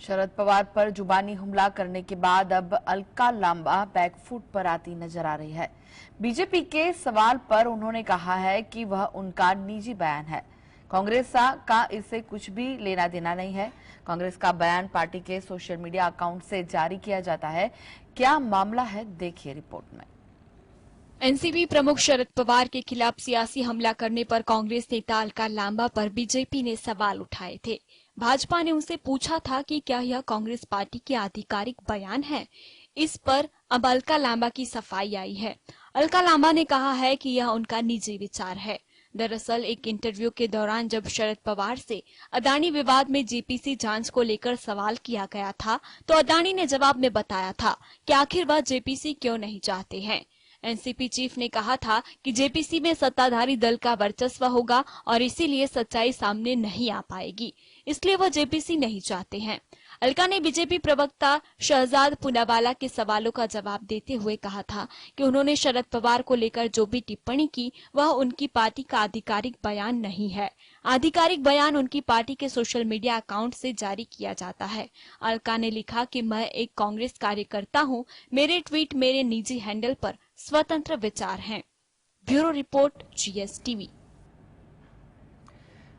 शरद पवार पर जुबानी हमला करने के बाद अब अलका लांबा बैकफुट पर आती नजर आ रही है। बीजेपी के सवाल पर उन्होंने कहा है कि वह उनका निजी बयान है, कांग्रेस का इससे कुछ भी लेना देना नहीं है। कांग्रेस का बयान पार्टी के सोशल मीडिया अकाउंट से जारी किया जाता है। क्या मामला है, देखिए रिपोर्ट में। एनसीपी प्रमुख शरद पवार के खिलाफ सियासी हमला करने पर कांग्रेस नेता अलका लांबा पर बीजेपी ने सवाल उठाए थे। भाजपा ने उनसे पूछा था कि क्या यह कांग्रेस पार्टी के आधिकारिक बयान है। इस पर अब अलका लांबा की सफाई आई है। अलका लांबा ने कहा है कि यह उनका निजी विचार है। दरअसल एक इंटरव्यू के दौरान जब शरद पवार से अदानी विवाद में जेपीसी जांच को लेकर सवाल किया गया था, तो अदानी ने जवाब में बताया था कि आखिर वह जेपीसी क्यों नहीं चाहते हैं। एनसीपी चीफ ने कहा था कि जेपीसी में सत्ताधारी दल का वर्चस्व होगा और इसीलिए सच्चाई सामने नहीं आ पाएगी, इसलिए वह जेपीसी नहीं चाहते हैं। अलका ने बीजेपी प्रवक्ता शहजाद पूनावाला के सवालों का जवाब देते हुए कहा था कि उन्होंने शरद पवार को लेकर जो भी टिप्पणी की वह उनकी पार्टी का आधिकारिक बयान नहीं है। आधिकारिक बयान उनकी पार्टी के सोशल मीडिया अकाउंट से जारी किया जाता है। अलका ने लिखा कि मैं एक कांग्रेस कार्यकर्ता हूं, मेरे ट्वीट मेरे निजी हैंडल पर स्वतंत्र विचार हैं। Bureau report, GS-TV।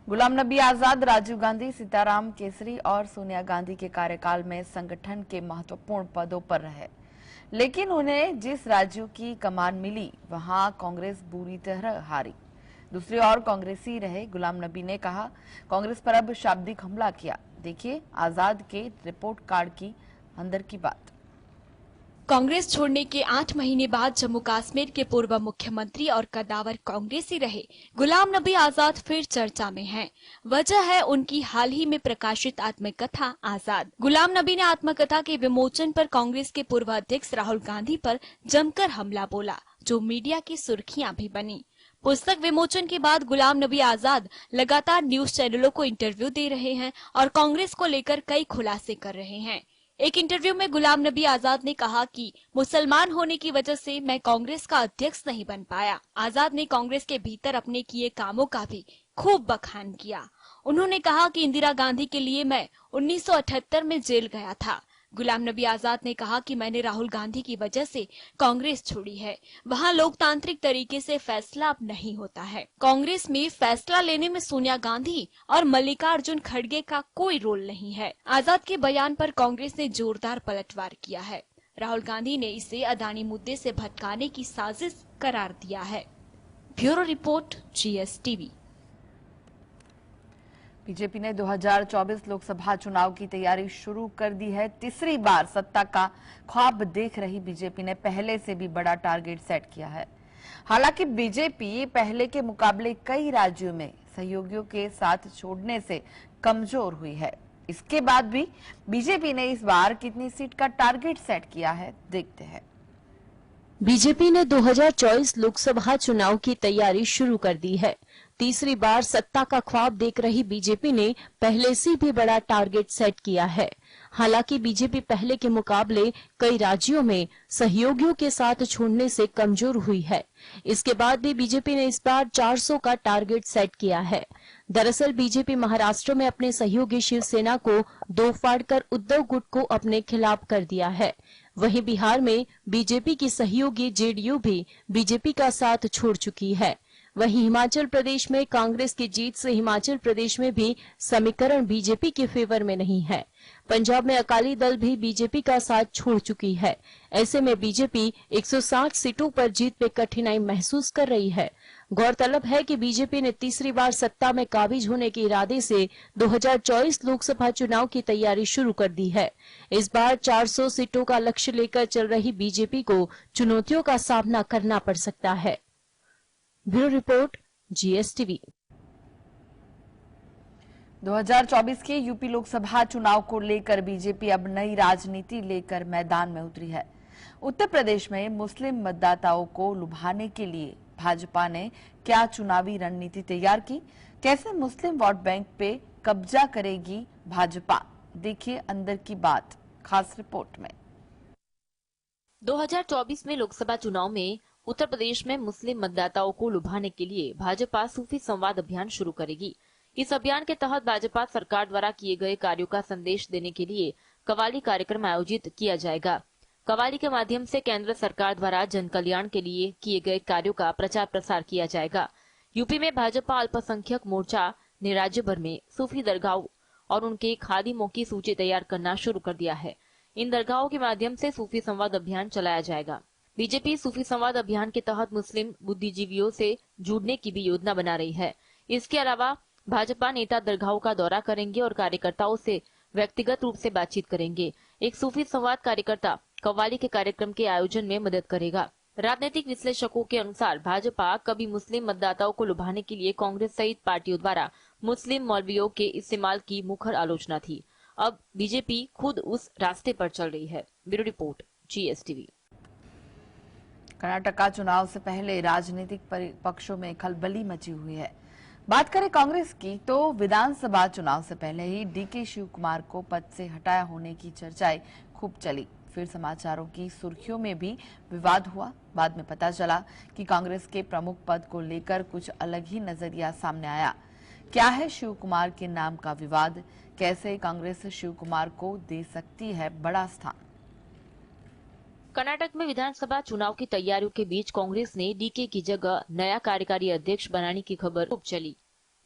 Ghulam Nabi Azad Rajiv Gandhi, Sitaram Kesari और सोनिया गांधी के कार्यकाल में संगठन के महत्वपूर्ण पदों पर रहे, लेकिन उन्हें जिस राज्यों की कमान मिली वहां कांग्रेस बुरी तरह हारी। दूसरी ओर कांग्रेसी रहे गुलाम नबी ने कहा, कांग्रेस पर अब शाब्दिक हमला किया। देखिए आजाद के रिपोर्ट कार्ड की अंदर की बात। कांग्रेस छोड़ने के 8 महीने बाद जम्मू कश्मीर के पूर्व मुख्यमंत्री और कद्दावर कांग्रेसी रहे गुलाम नबी आजाद फिर चर्चा में हैं। वजह है उनकी हाल ही में प्रकाशित आत्मकथा आजाद। गुलाम नबी ने आत्मकथा के विमोचन पर कांग्रेस के पूर्व अध्यक्ष राहुल गांधी पर जमकर हमला बोला, जो मीडिया की सुर्खियां भी बनी। पुस्तक विमोचन के बाद गुलाम नबी आजाद लगातार न्यूज चैनलों को इंटरव्यू दे रहे हैं और कांग्रेस को लेकर कई खुलासे कर रहे हैं। एक इंटरव्यू में गुलाम नबी आजाद ने कहा कि मुसलमान होने की वजह से मैं कांग्रेस का अध्यक्ष नहीं बन पाया। आजाद ने कांग्रेस के भीतर अपने किए कामों का भी खूब बखान किया। उन्होंने कहा कि इंदिरा गांधी के लिए मैं 1978 में जेल गया था। गुलाम नबी आजाद ने कहा कि मैंने राहुल गांधी की वजह से कांग्रेस छोड़ी है। वहां लोकतांत्रिक तरीके से फैसला अब नहीं होता है। कांग्रेस में फैसला लेने में सोनिया गांधी और मल्लिकार्जुन खड़गे का कोई रोल नहीं है। आजाद के बयान पर कांग्रेस ने जोरदार पलटवार किया है। राहुल गांधी ने इसे अदानी मुद्दे से भटकाने की साजिश करार दिया है। Bureau report, GS-TV। बीजेपी ने 2024 लोकसभा चुनाव की तैयारी शुरू कर दी है। तीसरी बार सत्ता का ख्वाब देख रही बीजेपी ने पहले से भी बड़ा टारगेट सेट किया है। हालांकि बीजेपी पहले के मुकाबले कई राज्यों में सहयोगियों के साथ छोड़ने से कमजोर हुई है। इसके बाद भी बीजेपी ने इस बार कितनी सीट का टारगेट सेट किया है, देखते हैं। बीजेपी ने 2024 लोकसभा चुनाव की तैयारी शुरू कर दी है। तीसरी बार सत्ता का ख्वाब देख रही बीजेपी ने पहले से भी बड़ा टारगेट सेट किया है। हालांकि बीजेपी पहले के मुकाबले कई राज्यों में सहयोगियों के साथ छोड़ने से कमजोर हुई है। इसके बाद भी बीजेपी ने इस बार 400 का टारगेट सेट किया है। दरअसल बीजेपी महाराष्ट्र में अपने सहयोगी शिवसेना को दो फाड़कर उद्धव गुट को अपने खिलाफ कर दिया है। वहीं बिहार में बीजेपी की सहयोगी जेडीयू भी बीजेपी का साथ छोड़ चुकी है। वहीं हिमाचल प्रदेश में कांग्रेस की जीत से हिमाचल प्रदेश में भी समीकरण बीजेपी के फेवर में नहीं है। पंजाब में अकाली दल भी बीजेपी का साथ छोड़ चुकी है। ऐसे में बीजेपी 160 सीटों पर जीत में कठिनाई महसूस कर रही है। गौरतलब है कि बीजेपी ने तीसरी बार सत्ता में काबिज होने के इरादे से 2024 लोकसभा चुनाव की तैयारी शुरू कर दी है। इस बार 400 सीटों का लक्ष्य लेकर चल रही बीजेपी को चुनौतियों का सामना करना पड़ सकता है। Bureau report, GS-TV। 2024 के यूपी लोकसभा चुनाव को लेकर बीजेपी अब नई राजनीति लेकर मैदान में उतरी है। उत्तर प्रदेश में मुस्लिम मतदाताओं को लुभाने के लिए भाजपा ने क्या चुनावी रणनीति तैयार की, कैसे मुस्लिम वोट बैंक पे कब्जा करेगी भाजपा, देखिए अंदर की बात खास रिपोर्ट में। 2024 में लोकसभा चुनाव में उत्तर प्रदेश में मुस्लिम मतदाताओं को लुभाने के लिए भाजपा सूफी संवाद अभियान शुरू करेगी। इस अभियान के तहत भाजपा सरकार द्वारा किए गए कार्यों का संदेश देने के लिए कव्वाली कार्यक्रम आयोजित किया जाएगा। कव्वाली के माध्यम से केंद्र सरकार द्वारा जन कल्याण के लिए किए गए कार्यों का प्रचार प्रसार किया जाएगा। यूपी में भाजपा अल्पसंख्यक मोर्चा ने राज्य भर में सूफी दरगाहों और उनके खादिमों की सूची तैयार करना शुरू कर दिया है। इन दरगाहों के माध्यम से सूफी संवाद अभियान चलाया जाएगा। बीजेपी सूफी संवाद अभियान के तहत मुस्लिम बुद्धिजीवियों से जुड़ने की भी योजना बना रही है। इसके अलावा भाजपा नेता दरगाहों का दौरा करेंगे और कार्यकर्ताओं से व्यक्तिगत रूप से बातचीत करेंगे। एक सूफी संवाद कार्यकर्ता कव्वाली के कार्यक्रम के आयोजन में मदद करेगा। राजनीतिक विश्लेषकों के अनुसार भाजपा कभी मुस्लिम मतदाताओं को लुभाने के लिए कांग्रेस सहित पार्टियों द्वारा मुस्लिम मौलवियों के इस्तेमाल की मुखर आलोचना थी। अब बीजेपी खुद उस रास्ते पर चल रही है। Bureau report, GSTV। कर्नाटका चुनाव से पहले राजनीतिक पक्षों में खलबली मची हुई है। बात करें कांग्रेस की तो विधानसभा चुनाव से पहले ही DK शिव कुमार को पद से हटाया होने की चर्चाएं खूब चली। फिर समाचारों की सुर्खियों में भी विवाद हुआ। बाद में पता चला कि कांग्रेस के प्रमुख पद को लेकर कुछ अलग ही नजरिया सामने आया। क्या है शिव कुमार के नाम का विवाद? कैसे कांग्रेस शिव कुमार को दे सकती है बड़ा स्थान? कर्नाटक में विधानसभा चुनाव की तैयारियों के बीच कांग्रेस ने DK की जगह नया कार्यकारी अध्यक्ष बनाने की खबर खूब चली।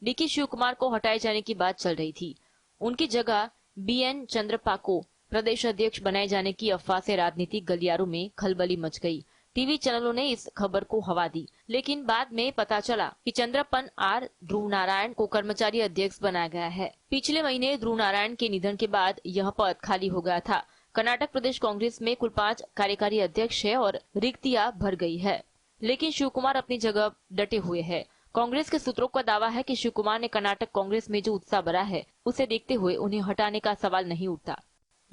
DK शिव कुमार को हटाए जाने की बात चल रही थी। उनकी जगह BN चंद्रप्पा को प्रदेश अध्यक्ष बनाए जाने की अफवाह से राजनीतिक गलियारों में खलबली मच गई। टीवी चैनलों ने इस खबर को हवा दी, लेकिन बाद में पता चला कि चंद्रप्पन R ध्रुव नारायण को कर्मचारी अध्यक्ष बनाया गया है। पिछले महीने ध्रुव नारायण के निधन के बाद यह पद खाली हो गया था। कर्नाटक प्रदेश कांग्रेस में कुल 5 कार्यकारी अध्यक्ष है और रिक्तियां भर गई है, लेकिन शिव कुमार अपनी जगह डटे हुए हैं। कांग्रेस के सूत्रों का दावा है कि शिव कुमार ने कर्नाटक कांग्रेस में जो उत्साह भरा है, उसे देखते हुए उन्हें हटाने का सवाल नहीं उठता।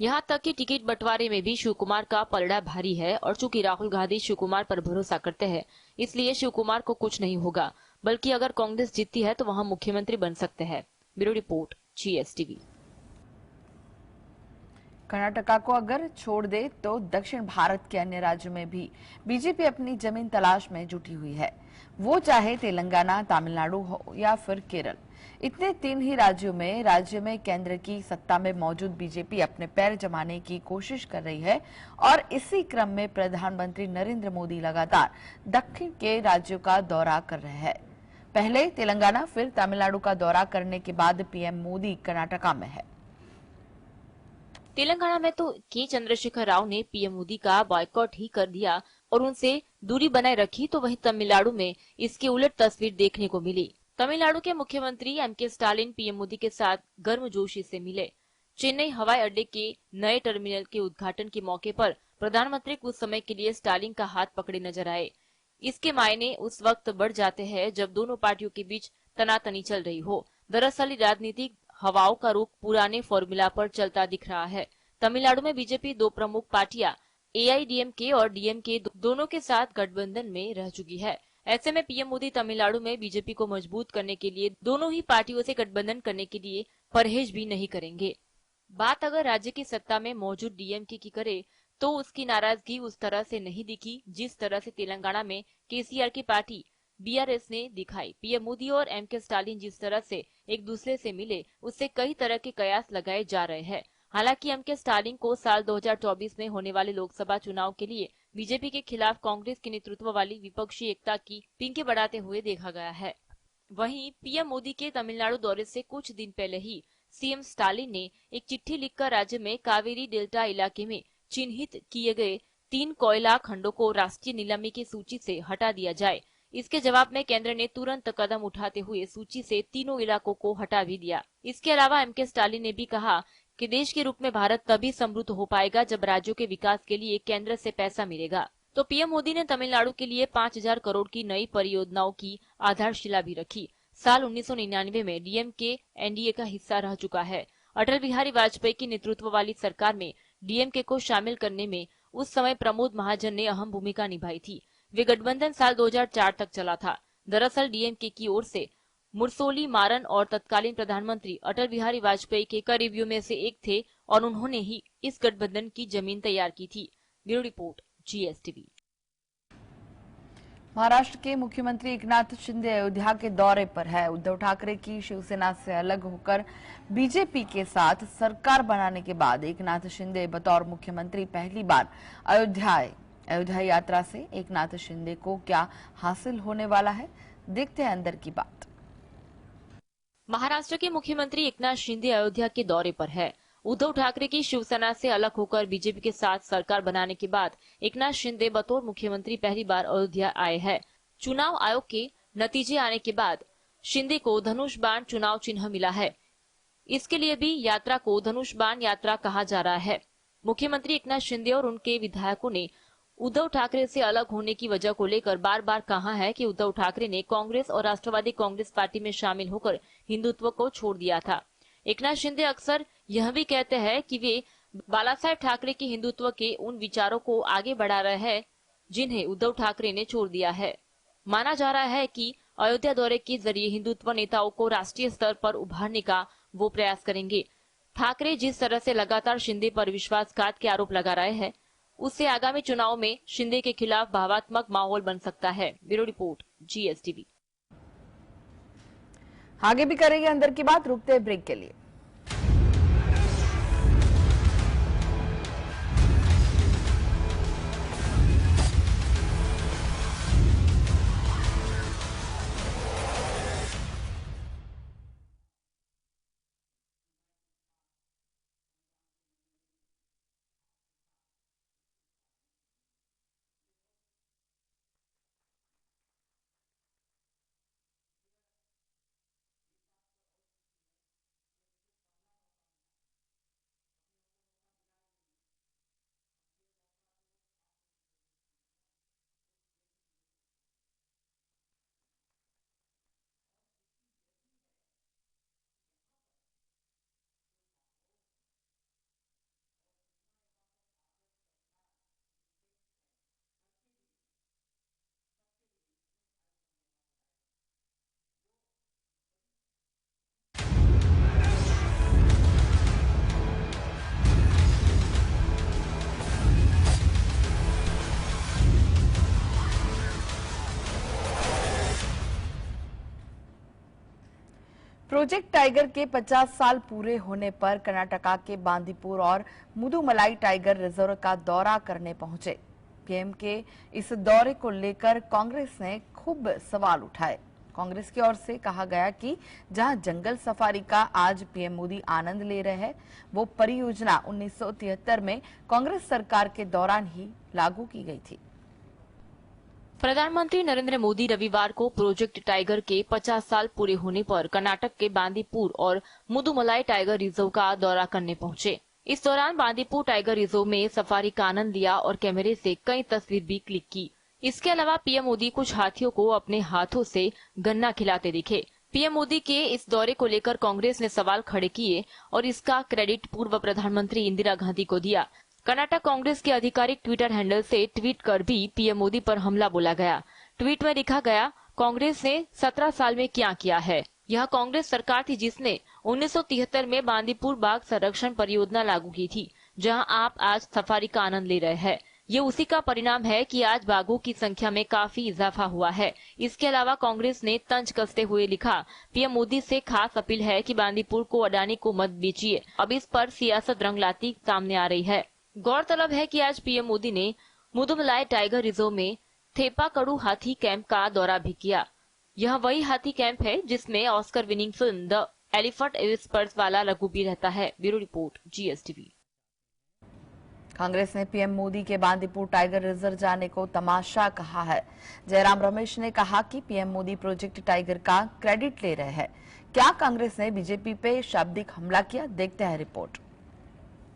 यहाँ तक कि टिकट बंटवारे में भी शिव कुमार का पलड़ा भारी है और चूंकि राहुल गांधी शिव कुमार पर भरोसा करते हैं, इसलिए शिव कुमार को कुछ नहीं होगा, बल्कि अगर कांग्रेस जीतती है तो वहाँ मुख्यमंत्री बन सकते हैं। Bureau report, GSTV। कर्नाटका को अगर छोड़ दे तो दक्षिण भारत के अन्य राज्यों में भी बीजेपी अपनी जमीन तलाश में जुटी हुई है। वो चाहे तेलंगाना, तमिलनाडु हो या फिर केरल। इतने 3 ही राज्यों में राज्य में केंद्र की सत्ता में मौजूद बीजेपी अपने पैर जमाने की कोशिश कर रही है और इसी क्रम में प्रधानमंत्री नरेंद्र मोदी लगातार दक्षिण के राज्यों का दौरा कर रहे हैं। पहले तेलंगाना, फिर तमिलनाडु का दौरा करने के बाद PM मोदी कर्नाटका में है। तेलंगाना में तो के चंद्रशेखर राव ने PM मोदी का बॉयकॉट ही कर दिया और उनसे दूरी बनाए रखी, तो वहीं तमिलनाडु में इसके उलट तस्वीर देखने को मिली। तमिलनाडु के मुख्यमंत्री MK स्टालिन PM मोदी के साथ गर्मजोशी से मिले। चेन्नई हवाई अड्डे के नए टर्मिनल के उद्घाटन के मौके पर प्रधानमंत्री कुछ समय के लिए स्टालिन का हाथ पकड़े नजर आए। इसके मायने उस वक्त बढ़ जाते हैं जब दोनों पार्टियों के बीच तनातनी चल रही हो। दरअसल राजनीतिक हवाओं का रुख पुराने फॉर्मूला पर चलता दिख रहा है। तमिलनाडु में बीजेपी 2 प्रमुख पार्टियां AIDMK और DMK दोनों के साथ गठबंधन में रह चुकी है। ऐसे में PM मोदी तमिलनाडु में बीजेपी को मजबूत करने के लिए दोनों ही पार्टियों से गठबंधन करने के लिए परहेज भी नहीं करेंगे। बात अगर राज्य की सत्ता में मौजूद DMK की करे तो उसकी नाराजगी उस तरह से नहीं दिखी जिस तरह से तेलंगाना में KCR की पार्टी BRS ने दिखाई। PM मोदी और MK स्टालिन जिस तरह से एक दूसरे से मिले, उससे कई तरह के कयास लगाए जा रहे हैं। हालांकि MK स्टालिन को साल 2024 में होने वाले लोकसभा चुनाव के लिए बीजेपी के खिलाफ कांग्रेस के नेतृत्व वाली विपक्षी एकता की पिंके बढ़ाते हुए देखा गया है। वहीं PM मोदी के तमिलनाडु दौरे से कुछ दिन पहले ही CM स्टालिन ने एक चिट्ठी लिखकर राज्य में कावेरी डेल्टा इलाके में चिन्हित किए गए 3 कोयला खंडों को राष्ट्रीय नीलामी की सूची से हटा दिया जाए। इसके जवाब में केंद्र ने तुरंत कदम उठाते हुए सूची से तीनों इलाकों को हटा भी दिया। इसके अलावा MK स्टालिन ने भी कहा कि देश के रूप में भारत तभी समृद्ध हो पाएगा जब राज्यों के विकास के लिए केंद्र से पैसा मिलेगा। तो PM मोदी ने तमिलनाडु के लिए 5000 करोड़ की नई परियोजनाओं की आधारशिला भी रखी। साल 1999 में DMK NDA का हिस्सा रह चुका है। अटल बिहारी वाजपेयी की नेतृत्व वाली सरकार में DMK को शामिल करने में उस समय प्रमोद महाजन ने अहम भूमिका निभाई थी। वे गठबंधन साल 2004 तक चला था। दरअसल DMK की ओर से मुरसोली मारन और तत्कालीन प्रधानमंत्री अटल बिहारी वाजपेयी के करीबियों में से एक थे और उन्होंने ही इस गठबंधन की जमीन तैयार की थी। Bureau report, GSTV। महाराष्ट्र के मुख्यमंत्री एकनाथ शिंदे अयोध्या के दौरे पर है। उद्धव ठाकरे की शिवसेना से अलग होकर बीजेपी के साथ सरकार बनाने के बाद एकनाथ शिंदे बतौर मुख्यमंत्री पहली बार अयोध्या आए। अयोध्या यात्रा से एकनाथ शिंदे को क्या हासिल होने वाला है, देखते हैं अंदर की बात। महाराष्ट्र के मुख्यमंत्री एकनाथ शिंदे अयोध्या के दौरे पर है। उद्धव ठाकरे की शिवसेना से अलग होकर बीजेपी के साथ सरकार बनाने के बाद एकनाथ शिंदे बतौर मुख्यमंत्री पहली बार अयोध्या आए हैं। चुनाव आयोग के नतीजे आने के बाद शिंदे को धनुष बाण चुनाव चिन्ह मिला है। इसके लिए भी यात्रा को धनुष बाण यात्रा कहा जा रहा है। मुख्यमंत्री एकनाथ शिंदे और उनके विधायकों ने उद्धव ठाकरे से अलग होने की वजह को लेकर बार बार कहा है कि उद्धव ठाकरे ने कांग्रेस और राष्ट्रवादी कांग्रेस पार्टी में शामिल होकर हिंदुत्व को छोड़ दिया था। एकनाथ शिंदे अक्सर यह भी कहते हैं कि वे बालासाहेब ठाकरे के हिंदुत्व के उन विचारों को आगे बढ़ा रहे हैं जिन्हें उद्धव ठाकरे ने छोड़ दिया है। माना जा रहा है कि अयोध्या दौरे के जरिए हिंदुत्व नेताओं को राष्ट्रीय स्तर पर उभारने का वो प्रयास करेंगे। ठाकरे जिस तरह से लगातार शिंदे पर विश्वासघात के आरोप लगा रहे हैं, उससे आगामी चुनाव में शिंदे के खिलाफ भावात्मक माहौल बन सकता है। Bureau report, GSTV। आगे भी करेंगे अंदर की बात, रुकते हैं ब्रेक के लिए। प्रोजेक्ट टाइगर के 50 साल पूरे होने पर कर्नाटका के बांदीपुर और मुदुमलाई टाइगर रिजर्व का दौरा करने पहुंचे। पीएम के इस दौरे को लेकर कांग्रेस ने खूब सवाल उठाए। कांग्रेस की ओर से कहा गया कि जहां जंगल सफारी का आज पीएम मोदी आनंद ले रहे हैं, वो परियोजना 1973 में कांग्रेस सरकार के दौरान ही लागू की गई थी। प्रधानमंत्री नरेंद्र मोदी रविवार को प्रोजेक्ट टाइगर के 50 साल पूरे होने पर कर्नाटक के बांदीपुर और मुदुमलाई टाइगर रिजर्व का दौरा करने पहुंचे। इस दौरान बांदीपुर टाइगर रिजर्व में सफारी का आनंद लिया और कैमरे से कई तस्वीर भी क्लिक की। इसके अलावा पीएम मोदी कुछ हाथियों को अपने हाथों से गन्ना खिलाते दिखे। पीएम मोदी के इस दौरे को लेकर कांग्रेस ने सवाल खड़े किए और इसका क्रेडिट पूर्व प्रधानमंत्री इंदिरा गांधी को दिया। कर्नाटक कांग्रेस के आधिकारिक ट्विटर हैंडल से ट्वीट कर भी पीएम मोदी पर हमला बोला गया। ट्वीट में लिखा गया, कांग्रेस ने 17 साल में क्या किया है। यह कांग्रेस सरकार थी जिसने 1973 में बांदीपुर बाघ संरक्षण परियोजना लागू की थी, जहां आप आज सफारी का आनंद ले रहे हैं। ये उसी का परिणाम है कि आज बाघों की संख्या में काफी इजाफा हुआ है। इसके अलावा कांग्रेस ने तंज कसते हुए लिखा, पीएम मोदी से खास अपील है कि बांदीपुर को अडानी को मत बेचिए। अब इस पर सियासत रंग लाती सामने आ रही है। गौरतलब है कि आज पीएम मोदी ने मुदुमलाई टाइगर रिजर्व में थेपाकड़ू हाथी कैंप का दौरा भी किया। यह वही हाथी कैंप है जिसमें Oscar winning film the elephant whispers वाला लघु भी रहता है। Bureau report, GSTV। कांग्रेस ने पीएम मोदी के बांदीपुर टाइगर रिजर्व जाने को तमाशा कहा है। जयराम रमेश ने कहा कि पीएम मोदी प्रोजेक्ट टाइगर का क्रेडिट ले रहे हैं। क्या कांग्रेस ने बीजेपी पे शाब्दिक हमला किया, देखते हैं रिपोर्ट।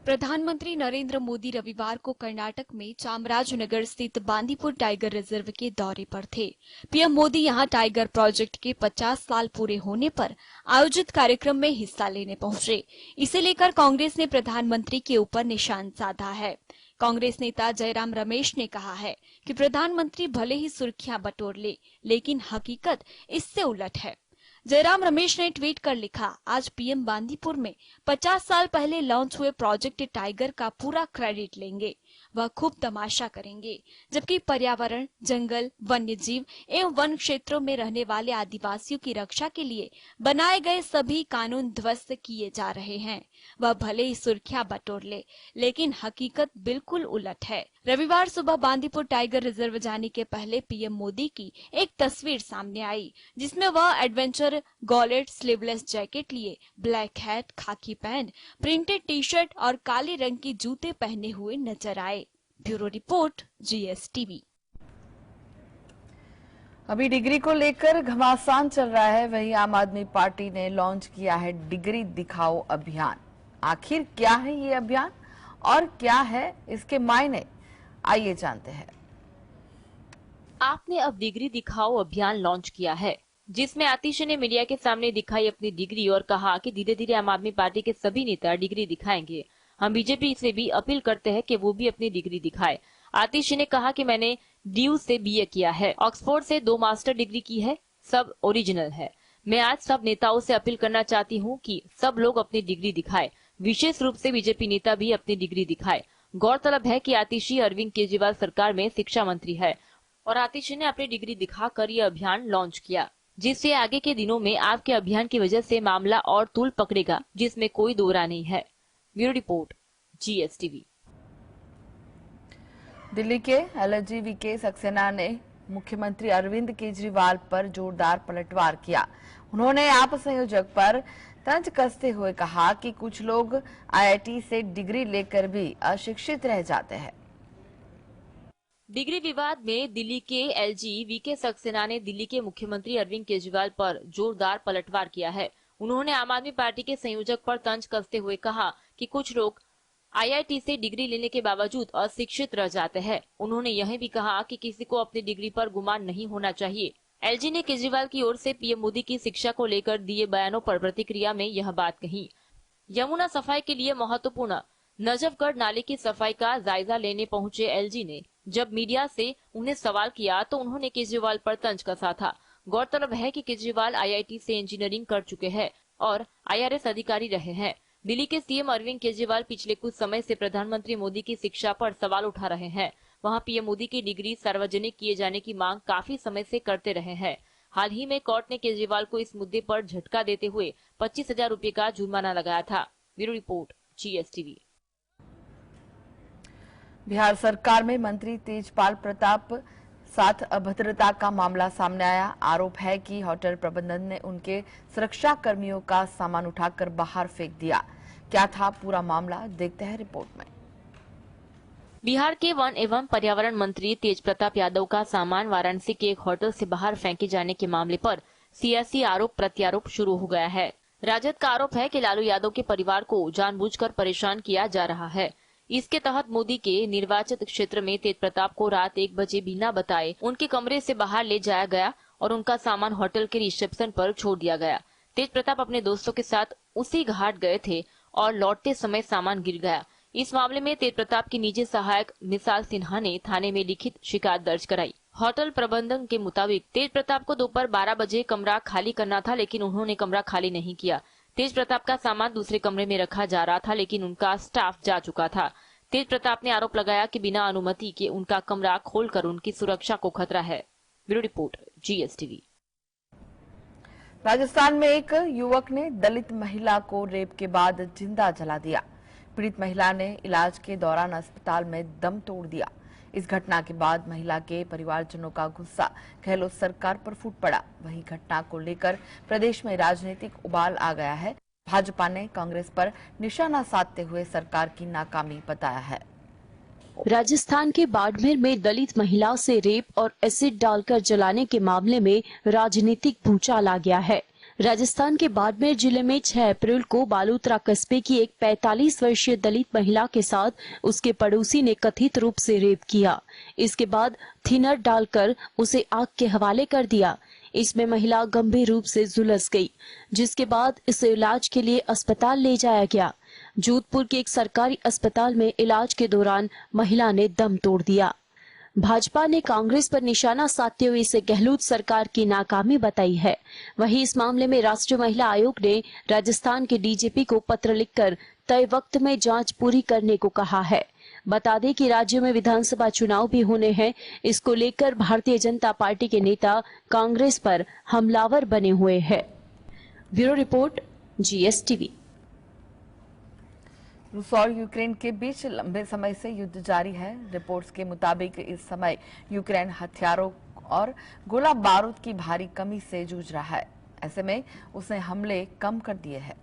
प्रधानमंत्री नरेंद्र मोदी रविवार को कर्नाटक में चामराजनगर स्थित बांदीपुर टाइगर रिजर्व के दौरे पर थे। पीएम मोदी यहां टाइगर प्रोजेक्ट के 50 साल पूरे होने पर आयोजित कार्यक्रम में हिस्सा लेने पहुंचे। इसे लेकर कांग्रेस ने प्रधानमंत्री के ऊपर निशान साधा है। कांग्रेस नेता जयराम रमेश ने कहा है कि प्रधानमंत्री भले ही सुर्खियां बटोर ले, लेकिन हकीकत इससे उलट है। जयराम रमेश ने ट्वीट कर लिखा, आज पीएम बांदीपुर में 50 साल पहले लॉन्च हुए प्रोजेक्ट टाइगर का पूरा क्रेडिट लेंगे। वह खूब तमाशा करेंगे, जबकि पर्यावरण, जंगल, वन्य जीव एवं वन क्षेत्रों में रहने वाले आदिवासियों की रक्षा के लिए बनाए गए सभी कानून ध्वस्त किए जा रहे हैं। वह भले ही सुर्खियां बटोर ले, लेकिन हकीकत बिल्कुल उलट है। रविवार सुबह बांदीपुर टाइगर रिजर्व जाने के पहले पीएम मोदी की एक तस्वीर सामने आई, जिसमें वह एडवेंचर गॉलेट स्लीवलेस जैकेट लिए, ब्लैक हैट, खाकी पैंट, प्रिंटेड टी शर्ट और काले रंग की जूते पहने हुए नजर आए। Bureau report, GSTV। अभी डिग्री को लेकर घमासान चल रहा है, वहीं आम आदमी पार्टी ने लॉन्च किया है डिग्री दिखाओ अभियान। आखिर क्या है ये अभियान और क्या है इसके मायने, आइए जानते हैं। आपने अब डिग्री दिखाओ अभियान लॉन्च किया है, जिसमें आतिशी ने मीडिया के सामने दिखाई अपनी डिग्री और कहा कि धीरे धीरे आम आदमी पार्टी के सभी नेता डिग्री दिखाएंगे। हम बीजेपी से भी अपील करते हैं कि वो भी अपनी डिग्री दिखाए। आतिशी ने कहा कि मैंने DU से BA किया है, ऑक्सफोर्ड से 2 मास्टर डिग्री की है, सब ओरिजिनल है। मैं आज सब नेताओं से अपील करना चाहती हूँ कि सब लोग अपनी डिग्री दिखाए, विशेष रूप से बीजेपी नेता भी अपनी डिग्री दिखाए। गौरतलब है कि आतिशी अरविंद केजरीवाल सरकार में शिक्षा मंत्री है और आतिशी ने अपनी डिग्री दिखाकर यह अभियान लॉन्च किया, जिससे आगे के दिनों में आपके अभियान की वजह से मामला और तूल पकड़ेगा, जिसमें कोई दो राय नहीं है। Bureau report, GSTV। दिल्ली के LG VK सक्सेना ने मुख्यमंत्री अरविंद केजरीवाल पर जोरदार पलटवार किया। उन्होंने आप संयोजक पर तंज कसते हुए कहा कि कुछ लोग IIT से डिग्री लेकर भी अशिक्षित रह जाते हैं। डिग्री विवाद में दिल्ली के LG VK सक्सेना ने दिल्ली के मुख्यमंत्री अरविंद केजरीवाल पर जोरदार पलटवार किया है। उन्होंने आम आदमी पार्टी के संयोजक पर तंज कसते हुए कहा कि कुछ लोग IIT से डिग्री लेने के बावजूद अशिक्षित रह जाते हैं। उन्होंने यह भी कहा कि किसी को अपनी डिग्री पर गुमान नहीं होना चाहिए। LG ने केजरीवाल की ओर से पीएम मोदी की शिक्षा को लेकर दिए बयानों पर प्रतिक्रिया में यह बात कही। यमुना सफाई के लिए महत्वपूर्ण नजफगढ़ नाले की सफाई का जायजा लेने पहुंचे LG ने जब मीडिया से उन्हें सवाल किया तो उन्होंने केजरीवाल पर तंज कसा था। गौरतलब है कि केजरीवाल IIT से इंजीनियरिंग कर चुके हैं और IRS अधिकारी रहे हैं। दिल्ली के CM अरविंद केजरीवाल पिछले कुछ समय से प्रधानमंत्री मोदी की शिक्षा पर सवाल उठा रहे हैं। वहां पीएम मोदी की डिग्री सार्वजनिक किए जाने की मांग काफी समय से करते रहे हैं। हाल ही में कोर्ट ने केजरीवाल को इस मुद्दे पर झटका देते हुए 25,000 रुपए का जुर्माना लगाया था। Bureau report, GSTV। बिहार सरकार में मंत्री तेजपाल प्रताप साथ अभद्रता का मामला सामने आया। आरोप है कि होटल प्रबंधन ने उनके सुरक्षा कर्मियों का सामान उठाकर बाहर फेंक दिया। क्या था पूरा मामला, देखते हैं रिपोर्ट में। बिहार के वन एवं पर्यावरण मंत्री तेज प्रताप यादव का सामान वाराणसी के एक होटल से बाहर फेंके जाने के मामले पर सियासी आरोप प्रत्यारोप शुरू हो गया है। राजद का आरोप है कि लालू यादव के परिवार को जानबूझकर परेशान किया जा रहा है। इसके तहत मोदी के निर्वाचित क्षेत्र में तेज प्रताप को रात 1 बजे बिना बताए उनके कमरे से बाहर ले जाया गया और उनका सामान होटल के रिसेप्शन पर छोड़ दिया गया। तेज प्रताप अपने दोस्तों के साथ उसी घाट गए थे और लौटते समय सामान गिर गया। इस मामले में तेज प्रताप की निजी सहायक मिसाल सिन्हा ने थाने में लिखित शिकायत दर्ज कराई। होटल प्रबंधन के मुताबिक तेज प्रताप को दोपहर 12 बजे कमरा खाली करना था, लेकिन उन्होंने कमरा खाली नहीं किया। तेज प्रताप का सामान दूसरे कमरे में रखा जा रहा था, लेकिन उनका स्टाफ जा चुका था। तेज प्रताप ने आरोप लगाया कि बिना अनुमति के उनका कमरा खोलकर उनकी सुरक्षा को खतरा है। Bureau report, GSTV। राजस्थान में एक युवक ने दलित महिला को रेप के बाद जिंदा जला दिया। पीड़ित महिला ने इलाज के दौरान अस्पताल में दम तोड़ दिया। इस घटना के बाद महिला के परिवारजनों का गुस्सा गहलोत सरकार पर फूट पड़ा। वहीं घटना को लेकर प्रदेश में राजनीतिक उबाल आ गया है। भाजपा ने कांग्रेस पर निशाना साधते हुए सरकार की नाकामी बताया है। राजस्थान के बाड़मेर में दलित महिला से रेप और एसिड डालकर जलाने के मामले में राजनीतिक भूचाल आ गया है। राजस्थान के बाड़मेर जिले में 6 अप्रैल को बालोतरा कस्बे की एक 45 वर्षीय दलित महिला के साथ उसके पड़ोसी ने कथित रूप से रेप किया। इसके बाद थिनर डालकर उसे आग के हवाले कर दिया। इसमें महिला गंभीर रूप से झुलस गई, जिसके बाद इसे इलाज के लिए अस्पताल ले जाया गया। जोधपुर के एक सरकारी अस्पताल में इलाज के दौरान महिला ने दम तोड़ दिया। भाजपा ने कांग्रेस पर निशाना साधते हुए इसे गहलोत सरकार की नाकामी बताई है। वहीं इस मामले में राष्ट्रीय महिला आयोग ने राजस्थान के DGP को पत्र लिखकर तय वक्त में जांच पूरी करने को कहा है। बता दें कि राज्य में विधानसभा चुनाव भी होने हैं। इसको लेकर भारतीय जनता पार्टी के नेता कांग्रेस पर हमलावर बने हुए हैं। Bureau report, GSTV। रूस और यूक्रेन के बीच लंबे समय से युद्ध जारी है। रिपोर्ट्स के मुताबिक इस समय यूक्रेन हथियारों और गोला बारूद की भारी कमी से जूझ रहा है। ऐसे में उसने हमले कम कर दिए हैं।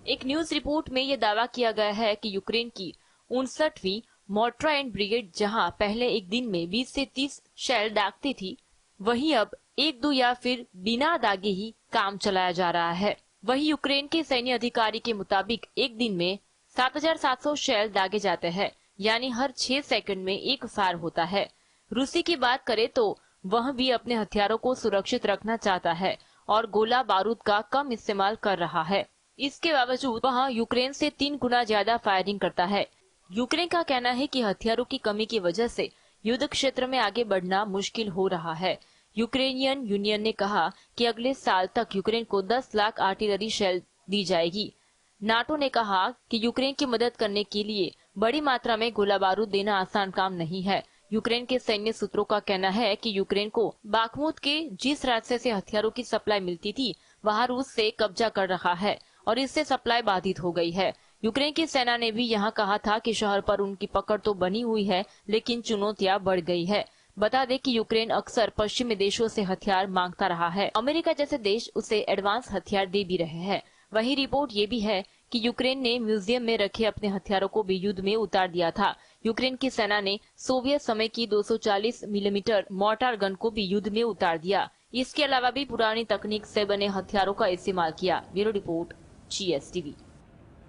एक न्यूज रिपोर्ट में यह दावा किया गया है कि यूक्रेन की 59वीं मोर्टार ब्रिगेड जहां पहले एक दिन में 20 से 30 शेल दागती थी, वहीं अब 1-2 या फिर बिना दागे ही काम चलाया जा रहा है। वहीं यूक्रेन के सैन्य अधिकारी के मुताबिक एक दिन में 7,700 शेल दागे जाते हैं, यानी हर 6 सेकंड में एक फायर होता है। रूसी की बात करें तो वह भी अपने हथियारों को सुरक्षित रखना चाहता है और गोला बारूद का कम इस्तेमाल कर रहा है। इसके बावजूद वह यूक्रेन से 3 गुना ज्यादा फायरिंग करता है। यूक्रेन का कहना है कि हथियारों की कमी की वजह से युद्ध क्षेत्र में आगे बढ़ना मुश्किल हो रहा है। यूक्रेनियन यूनियन ने कहा कि अगले साल तक यूक्रेन को 10 लाख आर्टिलरी शेल दी जाएगी। नाटो ने कहा कि यूक्रेन की मदद करने के लिए बड़ी मात्रा में गोला बारूद देना आसान काम नहीं है। यूक्रेन के सैन्य सूत्रों का कहना है कि यूक्रेन को बाखमुत के जिस रास्ते से हथियारों की सप्लाई मिलती थी, वहां रूस से कब्जा कर रहा है और इससे सप्लाई बाधित हो गई है। यूक्रेन की सेना ने भी यहां कहा था कि शहर पर उनकी पकड़ तो बनी हुई है, लेकिन चुनौतियां बढ़ गई है। बता दें कि यूक्रेन अक्सर पश्चिमी देशों से हथियार मांगता रहा है। अमेरिका जैसे देश उसे एडवांस हथियार दे भी रहे हैं। वहीं रिपोर्ट ये भी है कि यूक्रेन ने म्यूजियम में रखे अपने हथियारों को भी युद्ध में उतार दिया था। यूक्रेन की सेना ने सोवियत समय की 240 मिलीमीटर मोर्टार गन को भी युद्ध में उतार दिया। इसके अलावा भी पुरानी तकनीक से बने हथियारों का इस्तेमाल किया। Bureau report, GSTV।